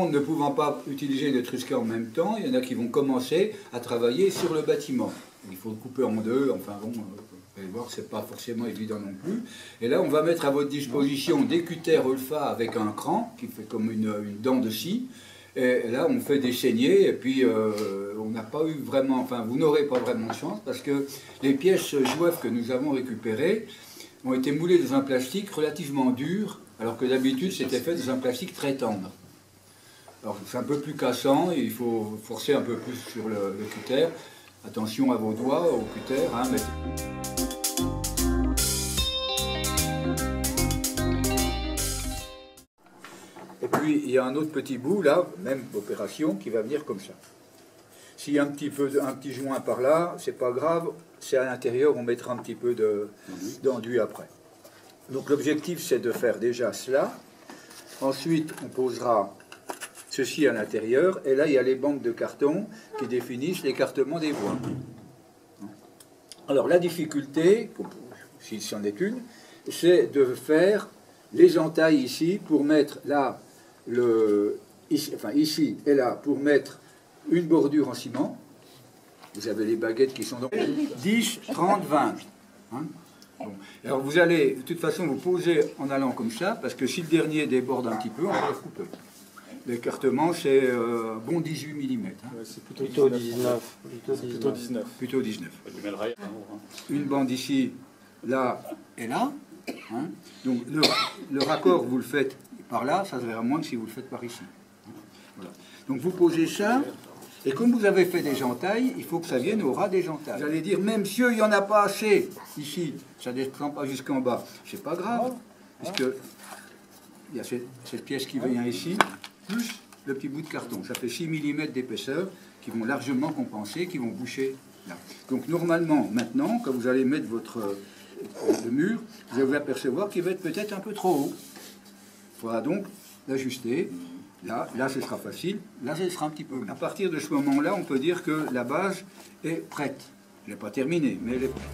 monde ne pouvant pas utiliser l'Étrusquin en même temps, il y en a qui vont commencer à travailler sur le bâtiment. Il faut le couper en deux, enfin bon, vous allez voir, c'est pas forcément évident non plus. Et là, on va mettre à votre disposition des cutters Olfa avec un cran, qui fait comme une dent de scie. Et là, on fait des saignées, et puis on n'a pas eu vraiment, enfin, vous n'aurez pas vraiment de chance, parce que les pièces joueves que nous avons récupérées ont été moulées dans un plastique relativement dur, alors que d'habitude, c'était fait dans un plastique très tendre. Alors, c'est un peu plus cassant, et il faut forcer un peu plus sur le cutter. Attention à vos doigts, au cutter, hein, Et puis, il y a un autre petit bout, là, même opération, qui va venir comme ça. S'il y a un petit joint par là, c'est pas grave, c'est à l'intérieur, on mettra un petit peu d'enduit après. Donc l'objectif, c'est de faire déjà cela. Ensuite, on posera ceci à l'intérieur, et là, il y a les bandes de carton qui définissent l'écartement des bois. Alors, la difficulté, si c'en est une, c'est de faire les entailles ici pour mettre là, ici et là, pour mettre une bordure en ciment. Vous avez les baguettes qui sont donc 10, 30, 20. Hein? Bon. Alors vous allez, de toute façon, vous poser en allant comme ça, parce que si le dernier déborde un petit peu, on va le couper. L'écartement, c'est bon 18 mm. Hein. Ouais, c'est plutôt 19. Plutôt 19. Une bande ici, là et là. Hein. Donc le raccord, vous le faites par là, ça se verra moins que si vous le faites par ici. Voilà. Donc vous posez ça, et comme vous avez fait des entailles, il faut que ça vienne au ras des entailles. Vous allez dire, même si il n'y en a pas assez ici, ça ne descend pas jusqu'en bas, c'est pas grave, puisque il y a cette pièce qui vient ici, plus le petit bout de carton. Ça fait 6 mm d'épaisseur qui vont largement compenser, qui vont boucher là. Donc normalement, maintenant, quand vous allez mettre le mur, vous allez vous apercevoir qu'il va être peut-être un peu trop haut. Il faudra donc l'ajuster. Là, ce sera facile. Là, ce sera un petit peu. À partir de ce moment-là, on peut dire que la base est prête. Elle n'est pas terminée, mais elle est prête.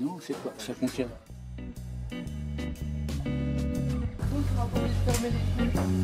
Non, c'est pas, ça fonctionne. Donc, on va pas fermer les trucs.